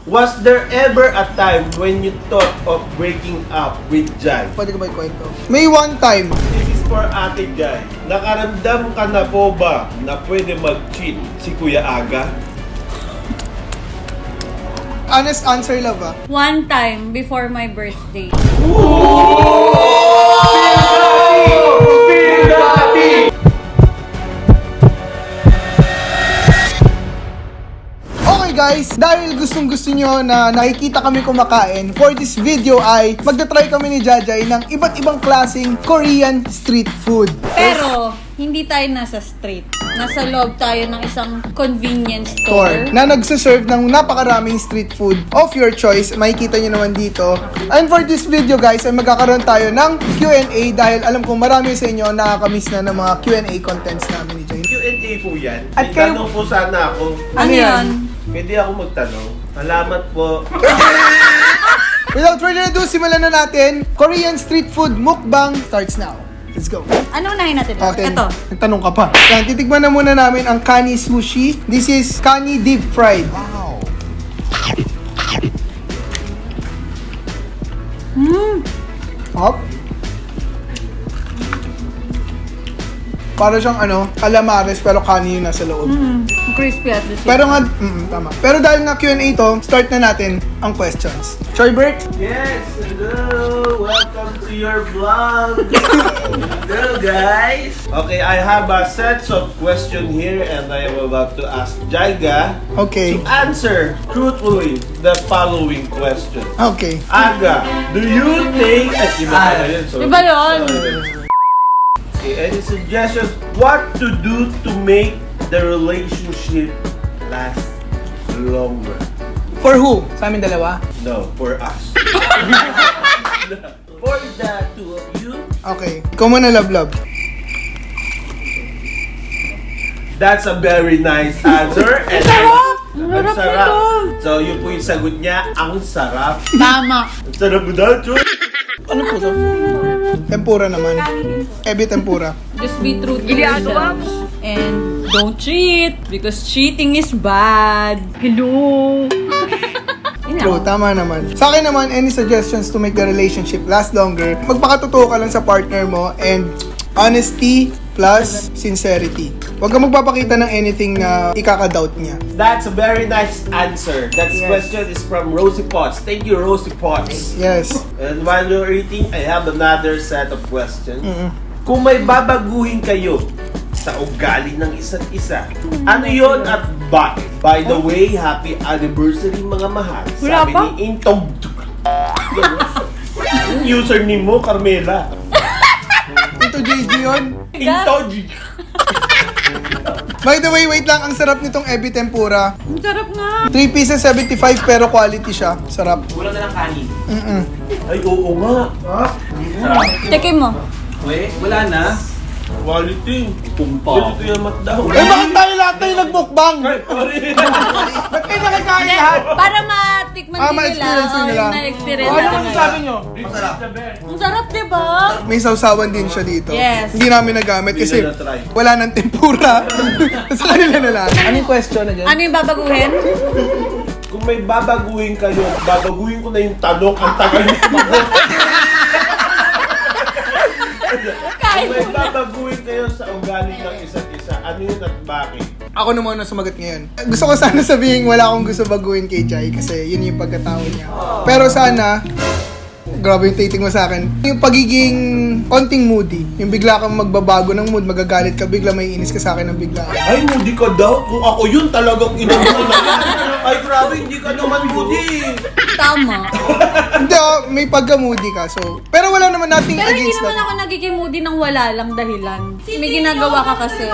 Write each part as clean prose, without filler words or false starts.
Was there ever a time when you thought of breaking up with Jai? Pwede ko ba ikwento? May one time. This is for Ate Jai. Nakaramdam ka na po ba na pwede mag-cheat si Kuya Aga? Honest answer, love ah. One time before my birthday. Okay guys, dahil gustong-gusto nyo na nakikita kami kumakain, for this video ay magta-try kami ni Jajay ng iba't ibang klaseng Korean street food. Pero, hindi tayo nasa street. Nasa loob tayo ng isang convenience store. Na nagsaserve ng napakaraming street food of your choice. Makikita nyo naman dito. And for this video guys, ay magkakaroon tayo ng Q&A dahil alam kong marami sa inyo nakakamiss na ng mga Q&A contents namin ni Jay. Q&A po yan. At May kayo- tanong po sana ako. Ano yan? Pwede ako magtanong? Salamat po. Without further ado, simulan na natin. Korean street food mukbang starts now. Let's go. Ano unahin natin? Okay, Ito. nagtanong ka pa. Yan, titigman na muna namin ang Kani Sushi. This is Kani Deep Fried. Wow. Hop. Para siyang calamares pero kani yung nasa loob. Crispy at least. Pero nga, tama. Pero dahil nga Q&A to, start na natin ang questions. Choybert? Yes, hello! Welcome to your vlog! Hello guys! Okay, I have a set of question here and I am about to ask Jaiga Okay. to answer truthfully the following question. Okay. Aga, do you think... Ay, iba pala yun. Sorry. Iba yun. Okay, any suggestions what to do to make the relationship last longer? For who? Sa amin dalawa? No, for us. For the two of you. Okay. Ikaw muna, love. That's a very nice answer. And Sarap! Ang Sarap sarap. nito. So, yun po yung sagot niya. Ang sarap. Tama. Ang sarap mo daw, Chun. Ano po to? Tempura naman. Ebi tempura. Just be true to yourself. And don't cheat. Because cheating is bad. Hello. Yun True, lang. tama naman. Sa akin naman, any suggestions to make the relationship last longer, magpakatotoo ka lang sa partner mo and honesty plus sincerity. Huwag kang magpapakita ng anything na ikaka-doubt niya. That's a very nice answer. That Yes. question is from Rosie Potts. Thank you, Rosie Potts. Yes. And while you're eating, I have another set of questions. Mm-mm. Kung may babaguhin kayo sa ugali ng isa't isa, ano yon at bakit? By the way, happy anniversary mga mahal. Wala Sabi pa? ni Intong. Yung username mo, Carmela. Ito, JG yun. Intog. By the way, wait lang. Ang sarap nitong ebi tempura. Ang sarap nga. 3 pieces, 75 pero quality siya. Sarap. Kulang na ng kanin. Ay, oo nga. Ha? Tikim mo. Wait, wala na. Quality. Tumpa. Quality yung matdaw. Eh, bakit tayo lahat tayo nagmukbang? Ba't kayo nakikain lahat? Para matikman din nila. ma-experience din nila. Na-experience Ano nila. masasabi nyo? Ang sarap, diba? May sausawan din siya dito. Yes. Hindi namin nagamit Hindi kasi na na-try. wala nang tempura. Sa kanila na lang. Anong question na dyan? Ano yung babaguhin? Kung may babaguhin kayo, babaguhin ko na yung tanong. Ang tagal nyo sumagot. Kung may babaguhin kayo sa ugali ng isa't isa, ano yun at bakit? Ako na muna sumagot ngayon. Gusto ko sana sabihin wala akong gusto baguhin kay Jai kasi yun yung pagkatao niya. Pero sana, grabe yung dating mo sa akin. Yung pagiging konting moody. Yung bigla kang magbabago ng mood, magagalit ka, bigla may inis ka sa akin ng bigla. Ay, moody ka daw. Kung ako yun, talagang inabuhay na yan. Ay, grabe, hindi ka naman moody. Tama. Hindi may pagka-moody ka. So, pero wala naman nating Pero hindi against naman that. ako nagiging moody nang wala lang dahilan. May ginagawa ka kasi.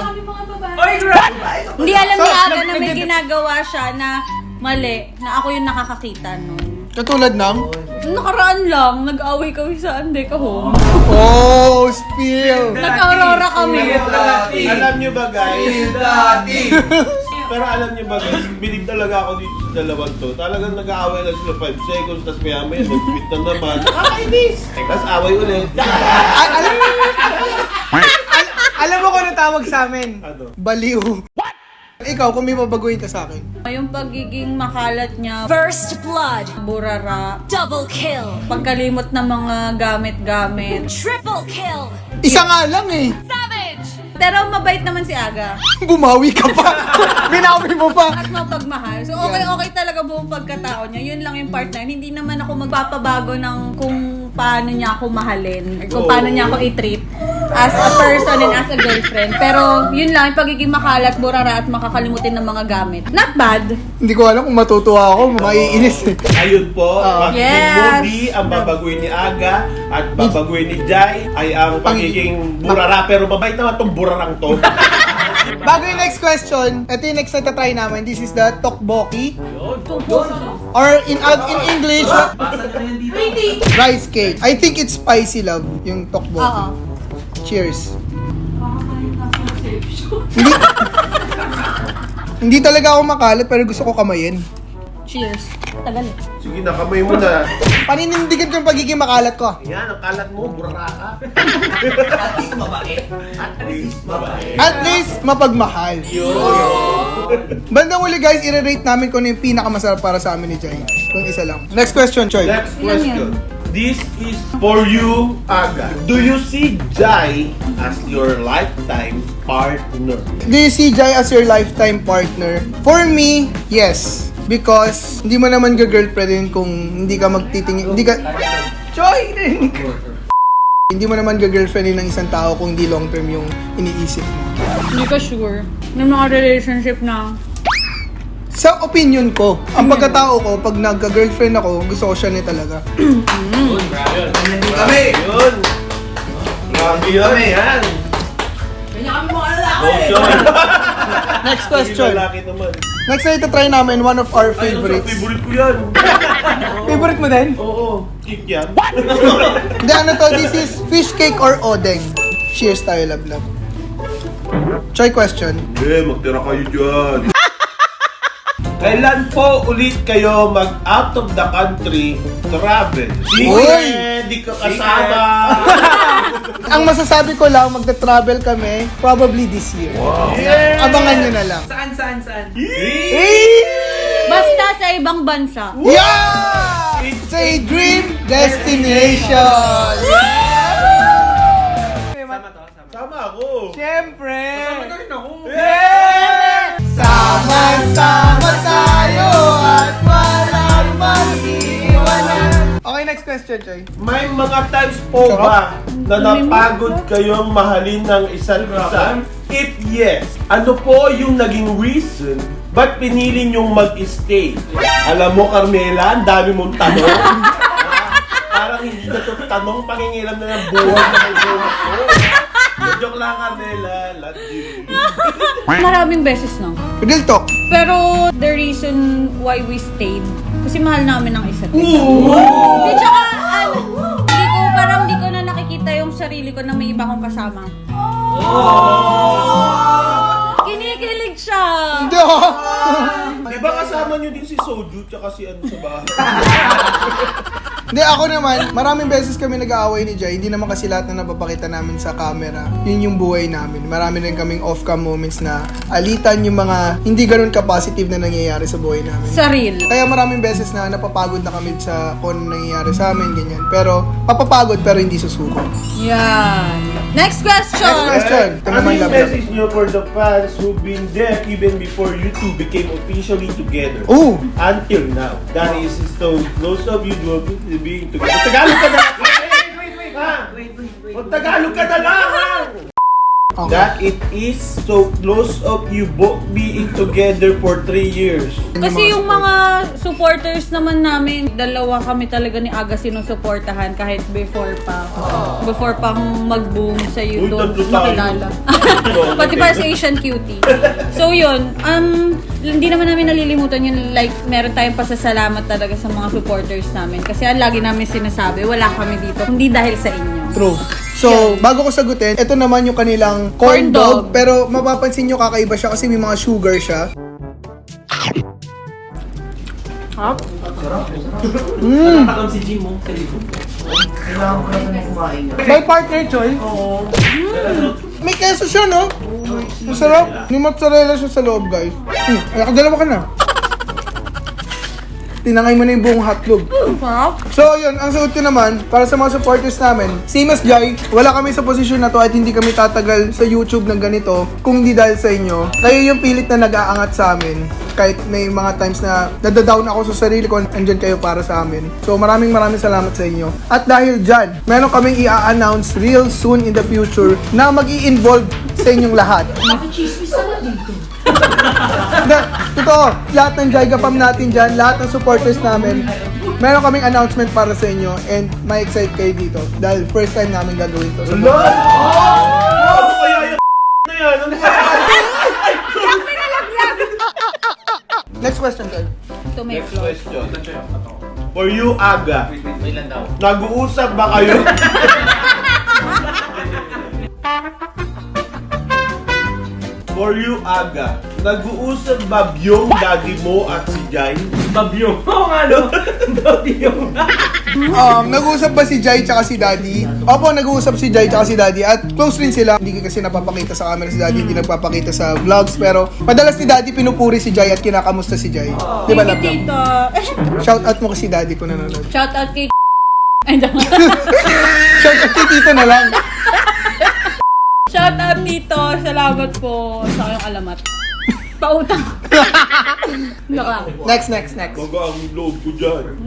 Ay, grabe! Hindi alam ni So, Aga na may ginagawa siya na mali, na ako yung nakakakita nun. Katulad ng, Nung nakaraan lang, nag-away kami sa Ande Kahong. oh, spill! Nag-aurora kami. Alam nyo ba, guys? Dati! Pero alam nyo ba, guys, bilig talaga ako dito sa dalawang to. Talagang nag-aaway lang sila 5 seconds, tapos maya-maya, nag-tweet na naman. Nakakainis! Tapos away ulit. Alam mo kung ano tawag sa amin? Ano? Baliw. Ikaw, kung may babaguhin ka sa akin. Yung pagiging makalat niya, First blood. burara, Double kill. pagkalimot ng mga gamit-gamit. Triple kill. Isa nga lang eh. Savage. Pero mabait naman si Aga. Bumawi ka pa. Binawi mo pa. At mapagmahal. So okay talaga buong pagkatao niya. Yun lang yung part na yun. Hindi naman ako magpapabago ng kung paano niya ako mahalin. Or kung paano niya ako i-treat as a person and as a girlfriend. Pero yun lang, yung pagiging makalat, burara at makakalimutin ng mga gamit. Not bad. Hindi ko alam kung matutuwa ako. Maiinis eh. Ayun po, magiging Yes. Moody ang babaguhin ni Aga at babaguhin ni Jai ay ang pagiging burara. Pero mabait naman tong burarang to. Bago yung next question, ito yung next na try namin. This is the tteokbokki. Or in English, Basa nyo na yan dito. rice cake. I think it's spicy love, yung tteokbokki. Oo. Cheers. Hindi, hindi talaga ako makalat pero gusto ko kamayin. Cheers. Tagal eh. Sige na, kamay mo na. Paninindigan ko yung pagiging makalat ko. Yan, ang kalat mo, burara ka. At least mabait. At least, babae. At least, mapagmahal. Bandang uli guys, i-rate namin kung ano yung pinakamasarap para sa amin ni Jai. Kung isa lang. Next question, Choy. Next Ilan question. This is for you, Aga. Do you see Jai as your lifetime partner? Do you see Jai as your lifetime partner? For me, yes. Because hindi mo naman ga-girlfriend kung hindi ka magtitingin, hindi ka... Choy! Hindi mo naman ga-girlfriend ng isang tao kung hindi long term yung iniisip mo. Hindi ka sure. May mga relationship na Sa opinion ko, ang pagkatao ko, pag nagka-girlfriend ako, gusto ko siya niya talaga. Nandito kami. Yun. Grabe yun. Yan. Kanya kami mga lalaki. Oh, Joy. Next question. Yung lalaki naman. Next na ito-try namin, one of our Ay, favorites. favorite ko yan. Favorite mo din? Oo. Kick yan. Hindi, ano to, this is fish cake or odeng. Cheers tayo, love. Choy question. Hindi, magtira kayo dyan. Kailan po ulit kayo mag-out of the country travel? Uy! Sige, di ka kasama. Ang masasabi ko lang, magta-travel kami probably this year. Yeah. Abangan nyo na lang. Saan? basta sa ibang bansa. Yeah! It's a dream destination! Sama ako. Siyempre! Kasama na rin ako. Sama-sama tayo at walang mag-iwanan. Okay, next question, Choy. May mga times po ba na napagod kayong mahalin ng isa't isa? If yes, ano po yung naging reason ba't pinili nyong mag-stay? Alam mo, Carmela, ang dami mong tanong. Parang hindi na ito tanong, pangingilam na ng buhay na may buhay ko. Joke lang, Carmela. Love you. Maraming beses na. Real talk. Pero the reason why we stayed, kasi mahal namin ang isa't isa. Hindi, tsaka, hindi ko na nakikita yung sarili ko na may iba kong kasama. Kinikilig siya. Hindi ako. Di ba kasama nyo din si Soju tsaka si ano sa bahay? Hindi, ako naman, maraming beses kami nag-aaway ni Jai. Hindi naman kasi lahat na napapakita namin sa camera. Yun yung buhay namin. Marami rin kaming off-cam moments na alitan yung mga hindi ganun ka-positive na nangyayari sa buhay namin. Sa real. Kaya maraming beses na napapagod na kami sa kung ano nangyayari sa amin, ganyan. Pero, papapagod pero hindi susuko. Yan. Next question. Next question. Ito Ano naman, yung love. message nyo for the fans who've been there even before you two became officially together? Oh! Until now. That is so close of you two being together. Tagalog ka na lang! Wait. Tagalog ka na lang! Okay. That it is so close of you both being together for 3 years. Kasi yung mga supporters naman namin, dalawa kami talaga ni Aga sinusuportahan kahit before pa. Before pang mag-boom sa YouTube, tatlo tayo. makilala. Pati para sa Asian Cutie. So yun, hindi naman namin nalilimutan yun, like meron tayong pasasalamat talaga sa mga supporters namin. Kasi ang lagi namin sinasabi, wala kami dito, hindi dahil sa inyo. True. So, bago ko sagutin, ito naman yung kanilang corn Corn dog. dog. Pero mapapansin nyo kakaiba siya kasi may mga sugar siya. Nakakam si Jim mo. May partner, Choy. May keso siya, no? Masarap. May mozzarella siya sa loob, guys. Dalawa ka na. Tinangay mo na yung buong hotdog. Sarap. So, yun. Ang sagot ko naman, para sa mga supporters namin, same as Jai, wala kami sa posisyon na to at hindi kami tatagal sa YouTube ng ganito kung hindi dahil sa inyo. Kayo yung pilit na nag-aangat sa amin. Kahit may mga times na nadadown ako sa sarili ko, andyan kayo para sa amin. So, maraming salamat sa inyo. At dahil dyan, meron kaming i-announce real soon in the future na mag-i-involve sa inyong lahat. Totoo, lahat ng Jaiga fam natin dyan, lahat ng supporters namin, meron kaming announcement para sa inyo and may excite kayo dito dahil first time namin gagawin to. So, Ano kaya yung na yan? Ano kaya? next question, Jai. Ito may Next flow. question. For you, Aga, May lang daw. nag-uusap ba kayo? For you, Aga, nag-uusap ba yung daddy mo at si Jai? Babyo. Oo nga, no? Babyo. Nag-uusap ba si Jai tsaka si Daddy? Opo, nag-uusap si Jai tsaka si Daddy at close rin sila. Hindi kasi napapakita sa camera si Daddy, hindi nagpapakita sa vlogs, pero madalas ni Daddy pinupuri si Jai at kinakamusta si Jai. Di ba, Thank Lab you, Lab? tito. Shout out mo kasi Daddy ko nanonood. Shout out kay Ay, diyan. Shout out kay Tito na lang. Shout out dito. Salamat po sa kayong alamat. Pautang. Next. Baga ang loob ko dyan.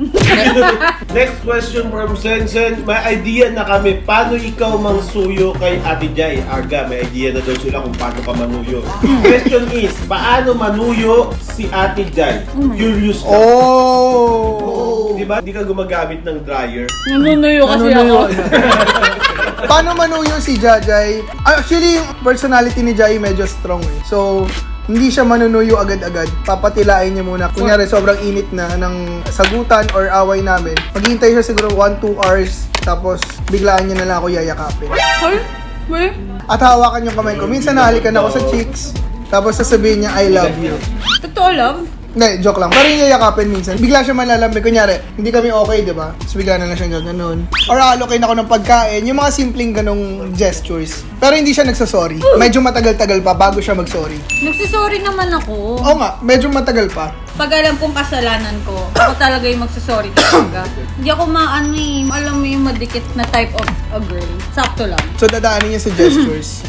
Next question from Sensen. May idea na kami, paano ikaw mangsuyo kay Ate Jai? Aga, may idea na daw sila kung paano ka manuyo. Question is, paano manuyo si Ate Jai? Curious ka. Oh! Di ba? Di ka gumagamit ng dryer. Nanunuyo kasi ako. Paano manuyo si Jai? Actually, yung personality ni Jai medyo strong eh. So, hindi siya manunuyo agad-agad. Papatilain niya muna. Kunyari, sobrang init na ng sagutan or away namin. Maghihintay siya siguro 1-2 hours. Tapos, biglaan niya na lang ako yayakapin. Ay, wait. At hawakan yung kamay ko. Minsan nahalikan ako sa cheeks. Tapos sasabihin niya, I love you. Totoo love? Hindi, joke lang. Pero yung yayakapin minsan. Bigla siya malalamig. Kunyari, hindi kami okay, di ba? Tapos bigla na lang siya gano'n. Or allocate ako ng pagkain. Yung mga simpleng ganong gestures. Pero hindi siya nagsasorry. Medyo matagal-tagal pa bago siya mag-sorry. Nagsisorry naman ako. Oo nga, medyo matagal pa. Pag alam kong kasalanan ko, ako talaga yung magsasorry talaga. Hindi ako alam mo yung madikit na type of a girl. Sakto lang. So dadaanin niya sa gestures.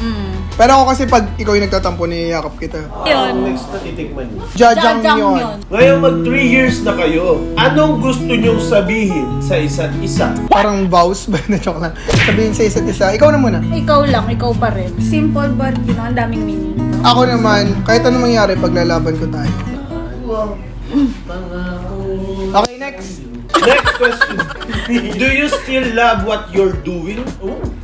Pero ako kasi pag ikaw yung nagtatampo, niyayakap kita. Yun. Next na titikman niyo. Jajang Jajang yun. yun. Ngayon mag 3 years na kayo. Anong gusto niyong sabihin sa isa't isa? Parang vows ba? Na-joke lang. Sabihin sa isa't isa. Ikaw na muna. Ikaw lang, ikaw pa rin. Simple but, ang daming meaning. Ako naman, kahit anong mangyari, paglalaban ko tayo. Okay, next. Next question. Do you still love what you're doing?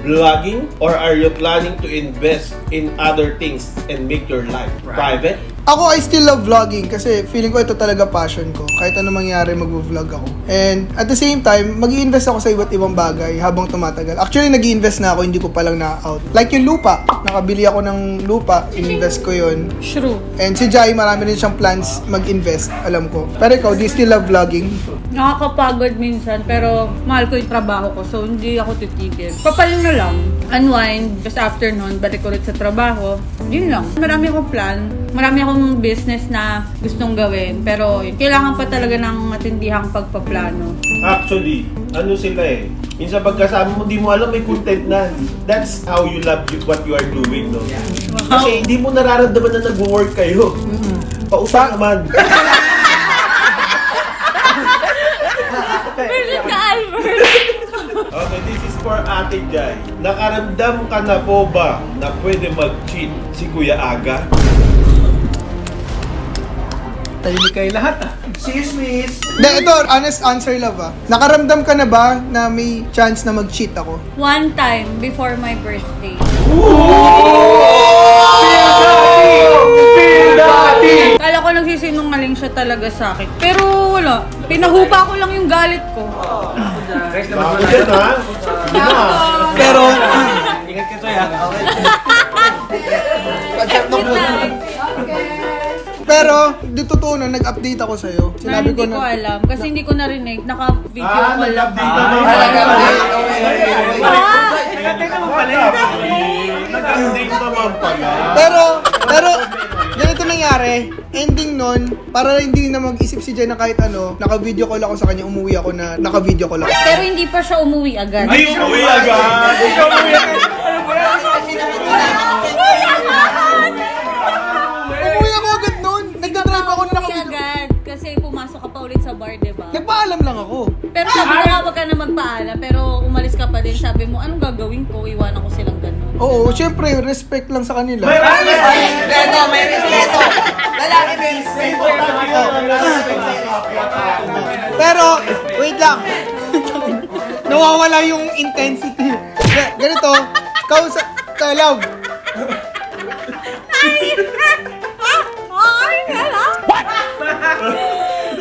Vlogging? Or are you planning to invest in other things and make your life private? Ako, I still love vlogging kasi feeling ko ito talaga passion ko. Kahit ano mangyari, mag-vlog ako. And at the same time, mag-i-invest ako sa iba't ibang bagay habang tumatagal. Actually, nag-i-invest na ako, hindi ko pa lang na-out. Like yung lupa. Nakabili ako ng lupa, in-invest ko yun. True. And si Jai, marami rin siyang plans mag-invest, alam ko. Pero ikaw, do you still love vlogging? Nakakapagod minsan, pero mahal ko yung trabaho ko, so hindi ako titigil. Papaling na lang. Unwind, just after nun, balik ulit sa trabaho. Yun lang. Marami akong plan, marami akong business na gustong gawin, pero yun, kailangan pa talaga ng matindihang pagpaplano. Actually, ano sila eh. Minsan pagkasama mo, di mo alam may content na. That's how you love what you are doing, no? Kasi hindi mo nararamdaman na nag-work kayo. Pautang naman. Brilliant ka, Albert! Okay, this is for Ate Jai. Nakaramdam ka na po ba na pwede mag-cheat si Kuya Aga? Tahimik kayo lahat, ah. Hindi, ito, honest answer, love ah. Nakaramdam ka na ba na may chance na mag-cheat ako? One time, before my birthday. Kala ko nagsisinungaling siya talaga sa akin. Pero wala. Pinahupa ko lang yung galit ko. Bago dyan, ha? Hindi na. Pero, Ingat ka, Toy, ah. pero, di totoo na, nag-update ako sa'yo. Na Sinabi hindi ko ko na, alam. Kasi hindi ko narinig. Naka-video ko lang. nag-update naman. Nag-update naman pala. Hindi ko naman pala. Pero, ganito nangyari. Ending nun, para hindi na mag-isip si Jai na kahit ano, naka-video call ako sa kanya, umuwi ako na naka-video call ako. Pero hindi pa siya umuwi agad. Ay, umuwi agad! Umuwi ako agad nun. Nagdadrive ako na Umuwi naka-video. agad. Kasi pumasok ka pa ulit sa bar, diba? Nagpaalam lang ako. Pero sabi ko nga wag ka na magpaalam. Pero umalis ka pa din. Sabi mo, anong gagawin ko? Iwanan ko silang ganun. Oo, syempre, respect lang sa kanila. May Respeto, may respeto. Lalaki may respeto. Pero, wait lang. Nawawala yung intensity. Ganito, love. Ay, hala!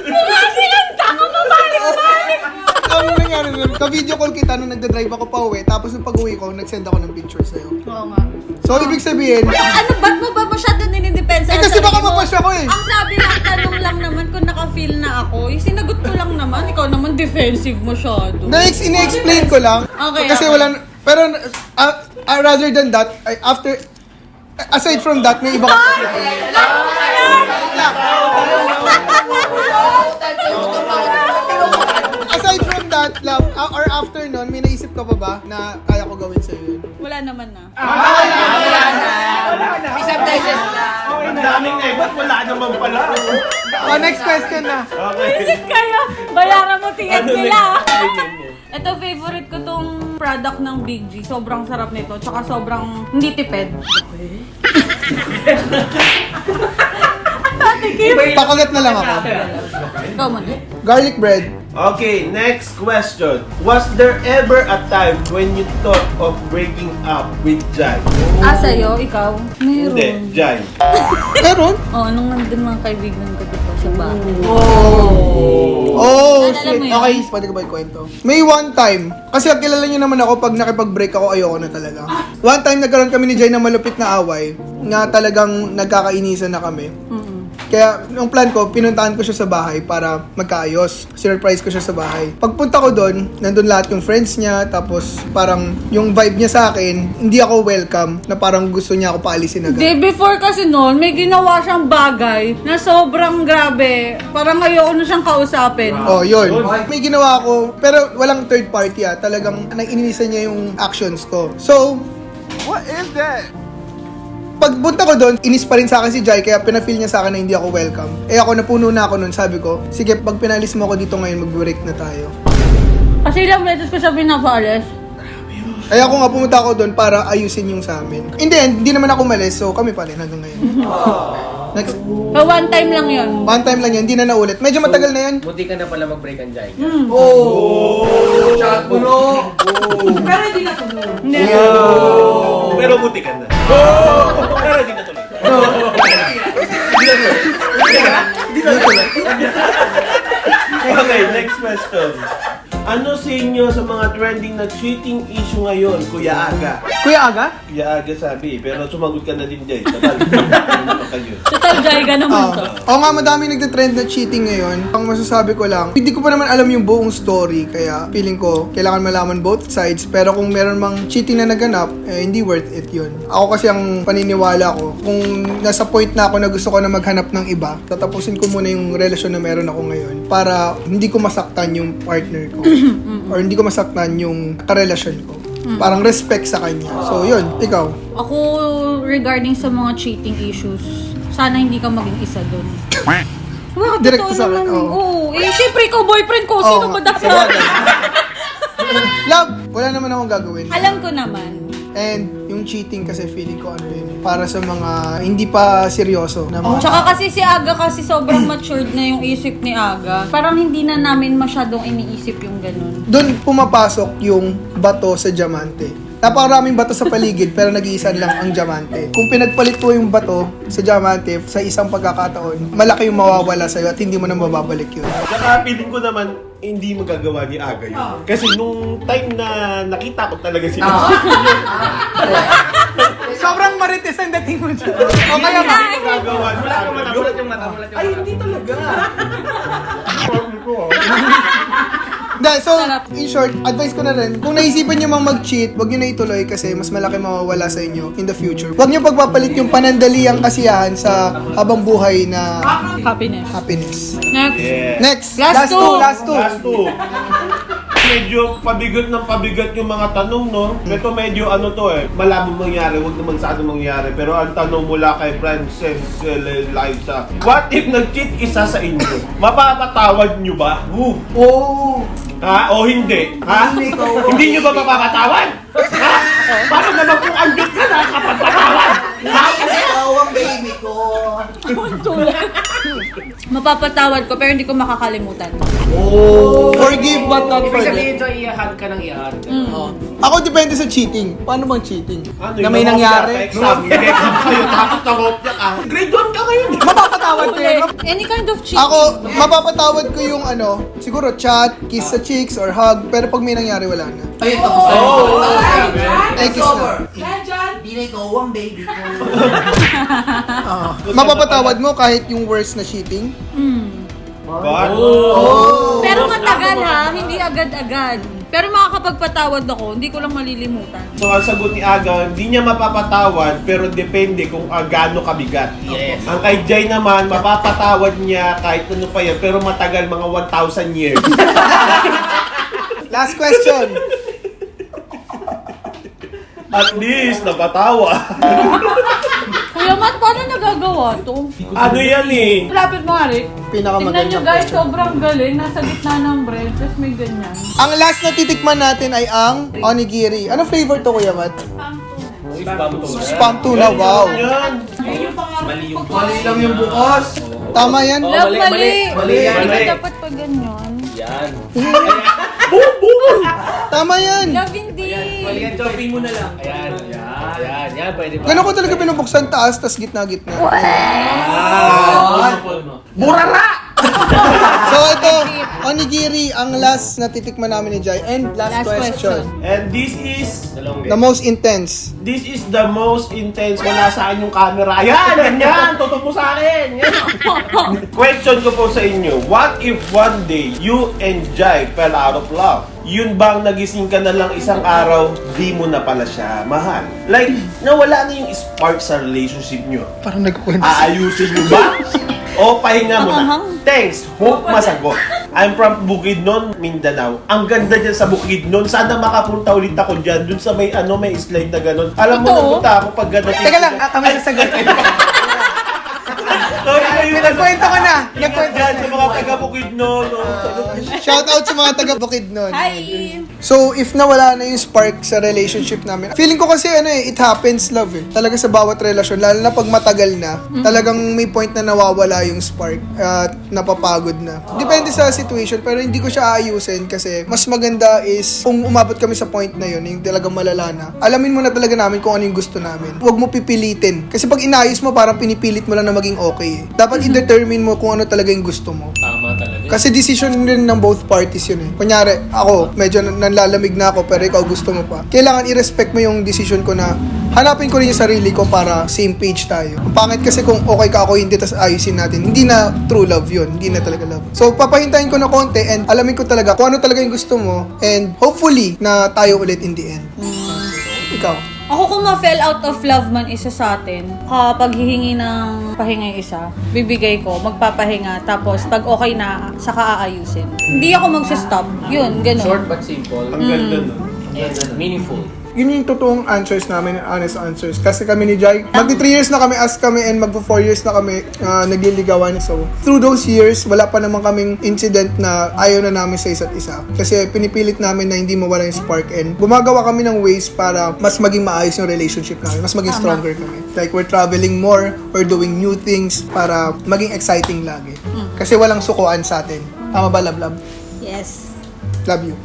Mukha silang tanga mabalik-balik! Ang nangyari nun, ka-video call kita nung nagdadrive ako pa uwi, tapos nung pag-uwi ko, nag-send ako ng picture sa'yo. Oo nga. So, ibig sabihin, Ano, ba't mo ba masyado ninidepensa? kasi baka mapasya ko eh. Ang sabi lang, tanong lang naman kung naka-feel na ako. Yung sinagot ko lang naman, ikaw naman defensive masyado. Ine-explain ko lang. Okay, Kasi okay. wala, pero rather than that, aside from that, may iba ka. Aside from that, love, or after nun, may naisip ka pa ba na kaya ko gawin sa'yo yun? Wala naman na. Isang beses na. Ang daming ebot, wala naman pala. Oh, next question na. Okay. Kaya, bayaran mo tingin Ano nila. next opinion mo? Ito, favorite ko tong product ng Big G. Sobrang sarap nito. Tsaka sobrang hindi tipid. Pakagat na lang ako. Ikaw muna. Garlic bread. Okay, next question. Was there ever a time when you thought of breaking up with Jai? Sa'yo, ikaw? Meron. Hindi, Jai. Meron? Nung nandun mga kaibigan ko dito sa bahay. Oh, Alam shit. mo yun? Okay, pwede ko ba ikwento? May one time, kasi kilala niyo naman ako, pag nakipag-break ako, ayoko na talaga. One time, nagkaroon kami ni Jai na malupit na away, na talagang nagkakainisan na kami. Kaya, yung plan ko, pinuntahan ko siya sa bahay para magkaayos. Surprise ko siya sa bahay. Pagpunta ko doon, nandun lahat yung friends niya, tapos parang yung vibe niya sa akin, hindi ako welcome, na parang gusto niya ako paalisin agad. Day before kasi noon, may ginawa siyang bagay na sobrang grabe. Parang ayoko na siyang kausapin. Oh, yun. May ginawa ako, pero walang third party talagang nag-ininisan niya yung actions ko. So, what is that? Pagpunta ko doon, inis pa rin sa akin si Jai, kaya pinafeel niya sa akin na hindi ako welcome. Eh ako, napuno na ako noon, sabi ko, sige, pag pinalis mo ako dito ngayon, mag-break na tayo. Kasi ilang beses ko siya pinapaalis. Kaya ako nga pumunta ako doon para ayusin yung sa amin. Hindi naman ako malis, so kami pa rin hanggang ngayon. Next, So, one time lang yun. one time lang yun, hindi na naulit. Medyo matagal na yan. Buti ka na pala mag-break ang Jai. Shot puno. Pero hindi na tuloy. Hindi. Pero buti ka na. Pero hindi na tuloy. Okay, next question. Ano sa inyo sa mga trending na cheating issue ngayon, Kuya Aga? Kuya Aga? Kuya Aga sabi, pero sumagot ka na din, Jay. Tagal. Ano pa kayo? Total Jai ka naman to. Oo nga, madami nagtitrend na cheating ngayon. Ang masasabi ko lang, hindi ko pa naman alam yung buong story, kaya feeling ko, kailangan malaman both sides. Pero kung meron mang cheating na naganap, hindi worth it yun. Ako kasi ang paniniwala ko, kung nasa point na ako na gusto ko na maghanap ng iba, tatapusin ko muna yung relasyon na meron ako ngayon para hindi ko masaktan yung partner ko. Or hindi ko masaktan yung karelasyon ko. Parang respect sa kanya. So yun, ikaw. Ako, regarding sa mga cheating issues, sana hindi ka maging isa doon. Wow, Direct totoo sa akin, naman. oo. Oo. Syempre ikaw boyfriend ko. Sino Oo, ba dapat? Love, wala naman akong gagawin. Alam ko naman. And yung cheating kasi feeling ko ano yun, para sa mga hindi pa seryoso na mga Tsaka kasi si Aga kasi sobrang matured na yung isip ni Aga. Parang hindi na namin masyadong iniisip yung ganun. doon pumapasok yung bato sa diamante. Napakaraming bato sa paligid pero nag-iisa lang ang diamante. Kung pinagpalit mo yung bato sa diamante sa isang pagkakataon, malaki yung mawawala sa'yo at hindi mo na mababalik yun. Saka feeling ko naman, hindi magagawa ni Aga yun. Kasi nung time na nakita ko talaga sila. Sobrang marites ang dating mo dyan. O kaya ba? Magagawa ni Aga yun. Mulat yung mata. Ay, hindi talaga. Dahil, so, Sarap. in short, advice ko na rin, kung naisipan nyo mang mag-cheat, wag nyo na ituloy kasi mas malaki mawawala sa inyo in the future. Wag nyo pagpapalit yung panandaliang kasiyahan sa habang buhay na Happiness. happiness. Next. Yeah. Next, Last two. last two. Last two. Medyo pabigat ng pabigat yung mga tanong, no? Ito medyo ano to malabong mangyari, huwag naman sa ano mangyari. Pero ang tanong mula kay Princess Liza, what if nag-cheat isa sa inyo? Mapapatawad nyo ba? Oh! Ha? O hindi? Ha? Hindi nyo ba mapapatawad? Ha? Paano naman kung andit ka na kapag patawad? Ikaw ang baby ko. Mapapatawad ko pero hindi ko makakalimutan. Forgive but not Ibig forget. sabihin, Joy, iyahan ka ng iyahan ka. Ako depende sa cheating. Paano bang cheating? Ano, Na may nangyari? Exam kayo, tapos nangopya ka. Grade 1 ka ngayon. Mapapatawad ko yun. Any kind of cheating. Ako, mapapatawad ko yung ano, siguro chat, kiss sa cheeks, or hug. Pero pag may nangyari, wala na. Ayun, tapos Ay, kiss na. Di na ikaw ang baby ko. Mapapatawad mo kahit yung worst na cheating? But, Pero matagal ha, hindi agad-agad. Pero makakapagpatawad ako, hindi ko lang malilimutan. so ang sagot ni Aga, hindi niya mapapatawad pero depende kung gaano kabigat. Yes. Ang kay Jay naman, mapapatawad niya kahit ano pa yan, pero matagal, mga 1,000 years. Last question. At least, napatawa. Kuya Matt, paano nagagawa to? Ano yan eh? Lapit mo nga, Rick. Tingnan Pinakamagandang nyo guys, question. sobrang galing. Nasa gitna ng bread, tapos may ganyan. Ang last na titikman natin ay ang onigiri. Ano flavor to, Kuya Matt? Spam tuna, wow. Yan. Mali yung Mali lang yung bukas. Tama yan? Love, mali, mali. mali yan. Hindi Mali. ka dapat pa ganyan. Yan. Tama yan. Love, hindi. Mali yan, Joy. mo na lang. Ayan, ayan, yan, pwede ba? Ganun ko talaga pinubuksan taas, tas gitna-gitna. Burara! So ito, onigiri, ang last na titikman namin ni Jai. And last, Last question. And this is The most intense. the most intense. Wala sa akin yung camera. Ayan, ganyan. Tutok mo sa akin. Yan. Question ko po sa inyo. What if one day you and Jai fell out of love? Yun bang nagising ka na lang isang araw, di mo na pala siya mahal? Like, nawala na yung spark sa relationship nyo. Parang nagkukwento. Aayusin nyo ba? O pahinga mo na? Anghang. Thanks, hope masagot. I'm from Bukidnon, Mindanao. Ang ganda dyan sa Bukidnon. Sana makapunta ulit ako dyan. Dun sa may may slide na gano'n. Alam mo, Totoo? nagpunta ako pag gano'n. Teka lang, kami nasagot. Nagkwento ko na. Nagkwento Dyan sa mga taga Bukidnon. Shout out sa mga taga Bukidnon. Hi! So, if nawala na yung spark sa relationship namin, feeling ko kasi it happens, love eh. Talaga sa bawat relasyon, lalo na pag matagal na, talagang may point na nawawala yung spark at napapagod na. Depende sa situation, pero hindi ko siya aayusin kasi mas maganda is kung umabot kami sa point na yun, yung talagang malala na, alamin mo na talaga namin kung ano yung gusto namin. Huwag mo pipilitin. Kasi pag inayos mo, parang pinipilit mo lang na maging okay eh. Dapat i-determine mo kung ano talaga yung gusto mo. Tama talaga. Kasi decision din ng both parties yun eh. Kunyari, ako, medyo nanlalamig na ako pero ikaw gusto mo pa. Kailangan i-respect mo yung decision ko na hanapin ko rin yung sarili ko para same page tayo. Ang pangit kasi kung okay ka ako hindi, tas ayusin natin. Hindi na true love yun. Hindi na talaga love. So, papahintayin ko na konti and alamin ko talaga kung ano talaga yung gusto mo and hopefully na tayo ulit in the end. Ikaw? Ako kung ma-fell out of love man isa sa atin, kapag hihingi ng pahinga yung isa, bibigay ko, magpapahinga, tapos pag okay na, saka aayusin. Hindi ako magsa-stop. Yun, ganun. Short but simple. Ang ganda nun. And meaningful. Yun yung totoong answers namin, honest answers. Kasi kami ni Jai, magti 3 years na kami as kami and magpo 4 years na kami nagliligawan. So, through those years, wala pa naman kaming incident na ayaw na namin sa isa't isa. Kasi pinipilit namin na hindi mawala yung spark and gumagawa kami ng ways para mas maging maayos yung relationship namin, mas maging stronger kami. Like, we're traveling more, we're doing new things para maging exciting lagi. Kasi walang sukuan sa atin. Tama ba, love, love? Yes. Love you.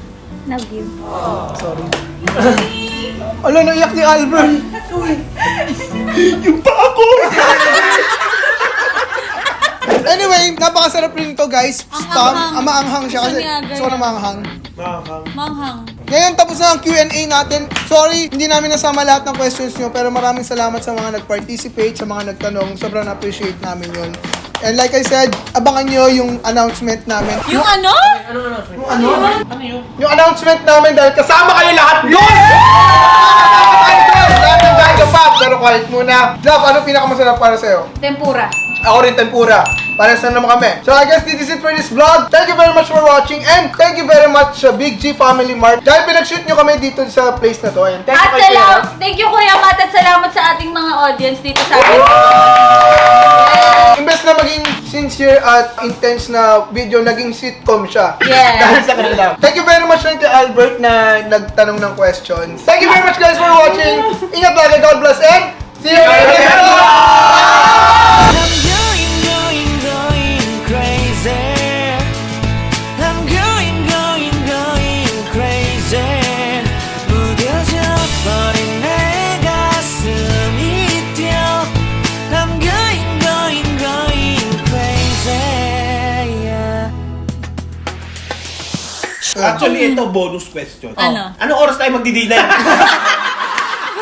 Love you. Sorry. Ala, naiyak ni Albert. Yung pa ako! Anyway, napakasarap rin ito, guys. Spam. anghang. Maanghang siya kasi. Gusto niya, So, na maanghang. Manghang. Ngayon, tapos na ang Q&A natin. Sorry, hindi namin nasama lahat ng questions nyo, pero maraming salamat sa mga nag-participate, sa mga nagtanong. Sobrang appreciate namin yun. And like I said, abangan nyo yung announcement namin. Yung ano? Ano? Yung Ano yun? Yung announcement namin dahil kasama kayo lahat doon! Lahat ng Jaiga Pop! Pero quiet muna. Love, ano pinakamasarap para sa'yo? Tempura. Ako rin tempura. Para saan naman kami. So I guess this is it for this vlog. Thank you very much for watching and thank you very much Big G Family Mart. Dahil pinag-shoot nyo kami dito sa place na to. And thank you At kay Kuya. thank you Kuya Matt at salamat sa ating mga audience dito sa atin. Imbes na maging sincere at intense na video, naging sitcom siya. Yeah. Dahil sa kanila. Thank you very much rin kay Albert na nagtanong ng questions. Thank you very much guys for watching. Ingat lagi. God bless and see you next time. going crazy. I'm going crazy. 무뎌져 버린 내 가슴이 뛰어. I'm going crazy. Yeah. Actually, ito bonus question. Ano? Anong oras tayo magdi-dinner?